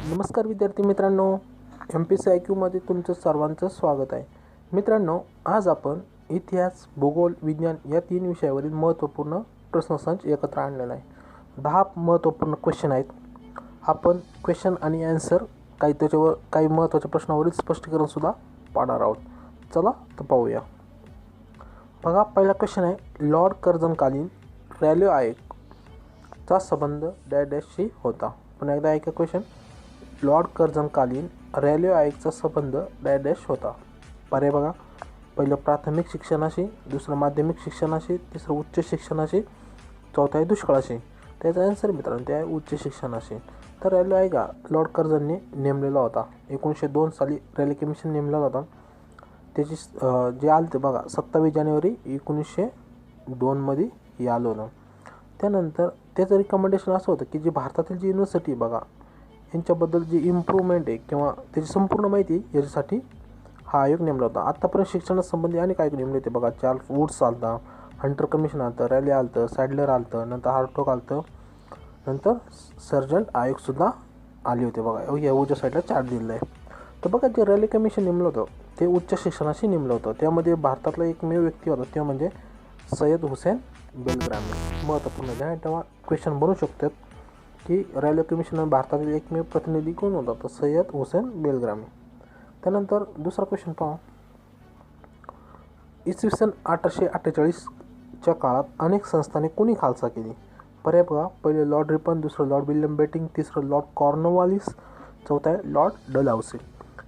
नमस्कार विद्यार्थी मित्रांनो, Mpsc IQ मध्ये तुमचं सर्वांचं स्वागत आहे. मित्रांनो, आज आपण इतिहास, भूगोल, विज्ञान या 3 विषयावरील महत्त्वपूर्ण प्रश्नसंच एकत्र आणलेला आहे. 10 महत्त्वपूर्ण क्वेश्चन आहेत. आपण क्वेश्चन आणि आन्सर काही महत्त्वाच्या प्रश्नावरील स्पष्टीकरण सुद्धा पाहणार आहोत. चला तर पाहूया. बघा, पहिला क्वेश्चन आहे, लॉर्ड कर्झनकालीन रेल्वे आयोगचा संबंध डॅशशी होता. पुन्हा एकदा ऐका क्वेश्चन. लॉर्ड कर्झनकालीन रेल्वे आयोगचा संबंध डॅश होता. पर्याय बघा, पहिलं प्राथमिक शिक्षणाशी, दुसरं माध्यमिक शिक्षणाशी, तिसरं उच्च शिक्षणाशी, चौथा आहे दुष्काळाशी. त्याचा आन्सर मित्रांनो ते आहे उच्च शिक्षणाशी. तर रेल्वे आयोग लॉर्ड कर्झनने नेमलेला होता. 1902 साली रेल्वे कमिशन नेमलेला होता. त्याची जे आलं ते बघा 27 जानेवारी 1902 मध्ये हे आलं होतं. त्यानंतर त्याचं रिकमेंडेशन असं होतं की जे भारतातील जी युनिव्हर्सिटी बघा यांच्याबद्दल जी इम्प्रूव्हमेंट आहे किंवा त्याची संपूर्ण माहिती याच्यासाठी हा आयोग नेमला होता. आत्तापर्यंत शिक्षणासंबंधी अनेक आयोग नेमले होते बघा. चार्ल्स वुड्स आलता, हंटर कमिशन आलतं, रॅले आलतं, सॅडलर आलतं, नंतर हार्टोक आलतं, नंतर सर्जंट आयोगसुद्धा आले होते बघा. या उजव्या साईडला चार्ट दिलेला आहे. तर बघा, जे रॅले कमिशन नेमलं होतं ते उच्च शिक्षणाशी नेमलं होतं. त्यामध्ये भारतातला एकमेव व्यक्ती होता ते म्हणजे सय्यद हुसेन बेलग्रामी. महत्त्वपूर्ण ध्यान ठेवा, क्वेश्चन बनू शकतात की रेल्वे कमिशन भारतातील एकमेव प्रतिनिधी कोण होता, तर सय्यद हुसेन बेलग्रामी. त्यानंतर दुसरा क्वेश्चन पहा. इसवी सन 1848च्या काळात अनेक संस्थांनी कोणी खालसा केली. पर्याय बघा, पहिले लॉर्ड रिपन, दुसरं लॉर्ड विल्यम बेटिंग, तिसरं लॉर्ड कॉर्नवालिस, चौथा आहे लॉर्ड डलहौसी.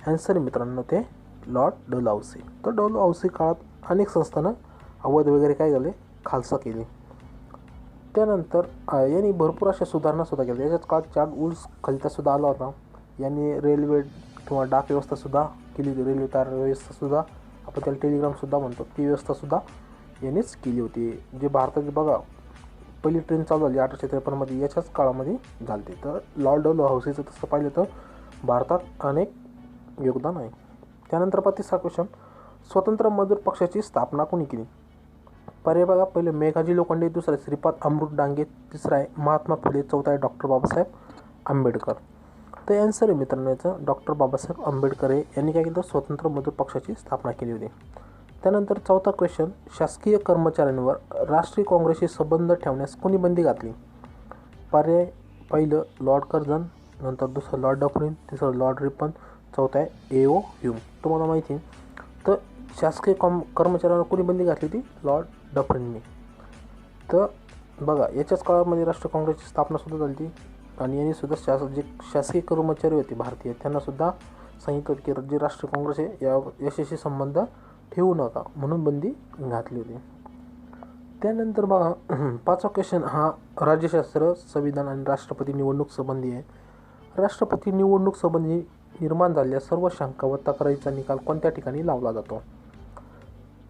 आन्सर मित्रांनो ते लॉर्ड डलहौसी. तर डलहौसी काळात अनेक संस्थांना अवैध वगैरे काय झाले खालसा केली. त्यानंतर यांनी भरपूर अशा सुधारणा केल्या. याच्याच काळात चार्ल्स वुड्स खलितासुद्धा आला होता. यांनी रेल्वे किंवा डाक व्यवस्थासुद्धा केली होती. रेल्वे तार व्यवस्थासुद्धा आपण त्याला टेलिग्रामसुद्धा म्हणतो, ती व्यवस्थासुद्धा यांनीच केली होती. जे भारताची बघा पहिली ट्रेन चालू झाली 1853मध्ये याच्याच काळामध्ये झाली. तर लॉर्ड डलहौसीचं तसं पाहिलं तर भारतात अनेक योगदान आहे. त्यानंतर पहा तिसरा क्वेश्चन. स्वतंत्र मजूर पक्षाची स्थापना कोणी केली. पर्याय बघा, पहिले मेघाजी लोखंडे, दुसरा आहे श्रीपाद अमृत डांगे, तिसरा आहे महात्मा फुले, चौथा आहे डॉक्टर बाबासाहेब आंबेडकर. तर आन्सर आहे मित्रांनो याचं डॉक्टर बाबासाहेब आंबेडकर यांनी काय केलं, स्वतंत्र मजूर पक्षाची स्थापना केली होती. त्यानंतर चौथा क्वेश्चन. शासकीय कर्मचाऱ्यांवर राष्ट्रीय काँग्रेसशी संबंध ठेवण्यास कोणी बंदी घातली. पर्याय पहिलं लॉर्ड कर्झन, नंतर दुसरं लॉर्ड डफरिन, तिसरं लॉर्ड रिपन, चौथा आहे A.O. ह्यूम. तुम्हाला माहिती आहे. तर शासकीय कर्मचाऱ्यांवर कोणी बंदी घातली ती लॉर्ड डफरिनने. तर बघा याच्याच काळामध्ये राष्ट्रीय काँग्रेसची स्थापनासुद्धा झाली होती आणि यांनी सुद्धा जे शासकीय कर्मचारी होते भारतीय त्यांनासुद्धा सांगितलं की जे राष्ट्रीय काँग्रेस आहे याच्याशी संबंध ठेवू नका म्हणून बंदी घातली होती. त्यानंतर बघा पाचवा क्वेश्चन हा राज्यशास्त्र, संविधान आणि राष्ट्रपती निवडणूक संबंधी आहे. राष्ट्रपती निवडणूक संबंधी निर्माण झालेल्या सर्व शंका व तक्रारीचा निकाल कोणत्या ठिकाणी लावला जातो.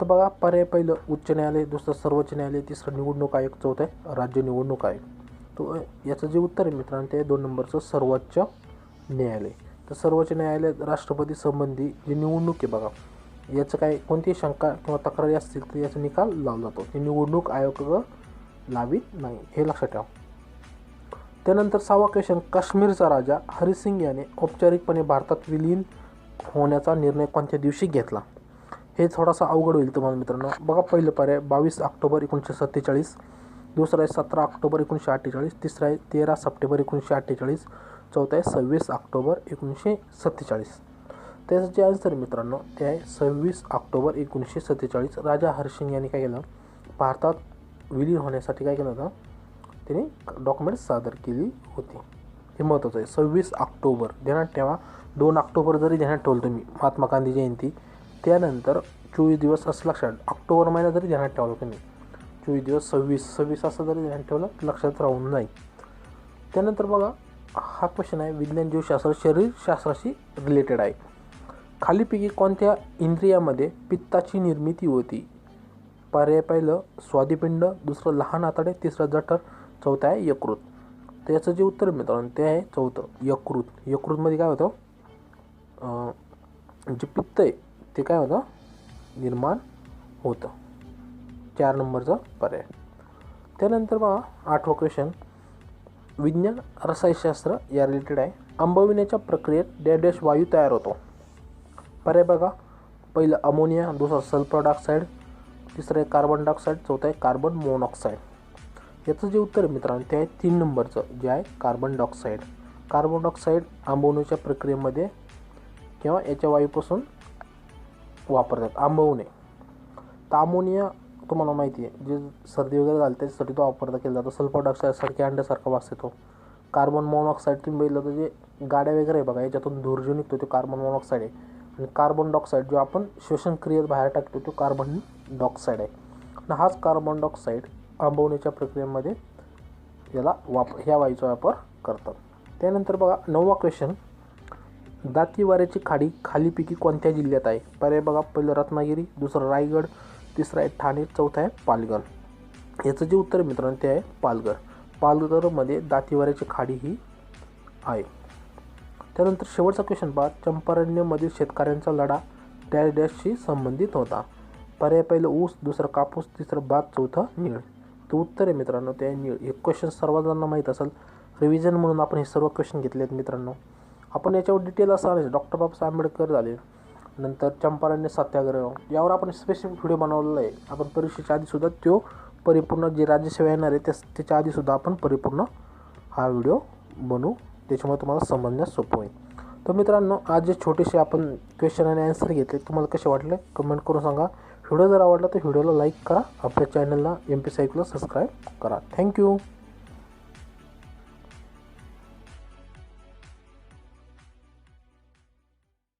तर बघा, पर्याय पहिलं उच्च न्यायालय, दुसरं सर्वोच्च न्यायालय, तिसरं निवडणूक आयोग, चौथं आहे राज्य निवडणूक आयोग. तो याचं जे उत्तर आहे मित्रांनो ते 2 नंबरचं सर्वोच्च न्यायालय. तर सर्वोच्च न्यायालय राष्ट्रपती संबंधी जी निवडणूक आहे बघा याचं काय कोणतीही शंका किंवा तक्रारी असतील तर याचा निकाल लावला जातो. ते निवडणूक आयोग लावित नाही, हे लक्षात ठेवा. त्यानंतर 6वा क्वेश्चन. काश्मीरचा राजा हरिसिंग याने औपचारिकपणे भारतात विलीन होण्याचा निर्णय कोणत्या दिवशी घेतला. हे थोडासा अवघड होईल तुम्हाला मित्रांनो. बघा, पहिलं पर्याय 22 ऑक्टोबर 1947, दुसरं आहे 17 ऑक्टोबर 1948, तिसरं आहे 13 सप्टेंबर 1948, चौथा आहे 26 ऑक्टोबर 1947. त्याचं जे आन्सर मित्रांनो ते आहे 26 ऑक्टोबर 1947. राजा हरिसिंग यांनी काय केलं, भारतात विलीन होण्यासाठी काय केलं होतं, त्यांनी डॉक्युमेंट्स सादर केली होती. हे महत्त्वाचं आहे. 26 ऑक्टोबर ध्यानात ठेवा. 2 ऑक्टोबर जरी ध्यानात ठेवलं तुम्ही महात्मा गांधी जयंती, त्यानंतर 24 दिवस असं लक्षात, ऑक्टोबर महिना जरी ध्यानात ठेवलं तुम्ही 24 दिवस 26 असं जरी ध्यानात ठेवलं लक्षात राहून नाही. त्यानंतर बघा हा क्वेश्चन आहे विज्ञान जीवशास्त्र शरीरशास्त्राशी रिलेटेड आहे. खालीपैकी कोणत्या इंद्रियामध्ये पित्ताची निर्मिती होती. पर्याय पहिलं स्वादिपिंड, दुसरं लहान आतडे, तिसरं जठर, चौथं आहे यकृत. तर याचं जे उत्तर मित्रांनो ते आहे चौथं यकृत. यकृतमध्ये काय होतं, जे पित्त आहे ते काय होतं निर्माण होतं. 4 नंबरचा पर्याय. त्यानंतर बघा 8वा क्वेश्चन. विज्ञान रसायनशास्त्र या रिलेटेड आहे. आंबविण्याच्या प्रक्रियेत डॅश डॅश वायू तयार होतो. पर्याय बघा, पहिलं अमोनिया, दुसरं सल्फर डायऑक्साईड, तिसरं आहे कार्बन डायऑक्साईड, चौथं आहे कार्बन मोनॉक्साईड. याचं जे उत्तर आहे मित्रांनो ते आहे 3 नंबरचं, जे आहे कार्बन डायऑक्साईड. कार्बन डायऑक्साईड आंबवण्याच्या प्रक्रियेमध्ये किंवा याच्या वायूपासून वापरतात आंबवणे. तर अमोनिया तुम्हाला माहिती आहे, जे सर्दी वगैरे झाली त्याच्यासाठी तो वापरता केला जातो. सल्फर डायऑक्साईडसारखे अंड्यासारखा वास येतो. कार्बन मोनॉक्साईड तुम्ही बघितलं तर जे गाड्या वगैरे बघा याच्यातून धूर जो निघतो तो कार्बन मोनॉक्साईड आहे. आणि कार्बन डायऑक्साईड जो आपण श्वसन क्रियेत बाहेर टाकतो तो कार्बन डायऑक्साईड आहे. आणि हाच कार्बन डायऑक्साईड आंबवण्याच्या प्रक्रियेमध्ये ह्या वायूचा वापर करतात. त्यानंतर बघा 9वा क्वेश्चन, दातीवाऱ्याची खाडी खालीपैकी कोणत्या जिल्ह्यात आहे? पर्याय बघा, पहिलं रत्नागिरी, दुसरं रायगड, तिसरं आहे ठाणे, चौथं आहे पालघर. याचं जे उत्तर आहे मित्रांनो ते आहे पालघर. पालघरमध्ये दातीवाऱ्याची खाडी ही आहे. त्यानंतर शेवटचा क्वेश्चन पहा, चंपारण्यमधील शेतकऱ्यांचा लढा डॅश डॅशशी संबंधित होता. पर्याय पहिलं ऊस, दुसरं कापूस, तिसरं भात, चौथं नीळ. तर उत्तर आहे मित्रांनो ते आहे नीळ. हे क्वेश्चन सर्वांना माहीत असेल, रिव्हिजन म्हणून आपण हे सर्व क्वेश्चन घेतले आहेत मित्रांनो. आपण याच्यावर डिटेल असं डॉक्टर बाबासाहेब आंबेडकर झाले, नंतर चंपारण्य सत्याग्रह, यावर आपण स्पेसिफिक व्हिडिओ बनवलेला आहे. आपण परीक्षेच्या आधीसुद्धा तो परिपूर्ण जे राज्यसेवा येणार आहे त्याच्या आधीसुद्धा आपण परिपूर्ण हा व्हिडिओ बनवू, त्याच्यामुळे तुम्हाला समजण्यास सोपं होईल. तर मित्रांनो, आज जे छोटेसे आपण क्वेश्चन आणि आन्सर घेतले तुम्हाला कसे वाटले कमेंट करून सांगा. व्हिडिओ जर आवडला तर व्हिडिओला लाईक करा, आपल्या चॅनलला MPsciQ सबस्क्राईब करा. थँक्यू.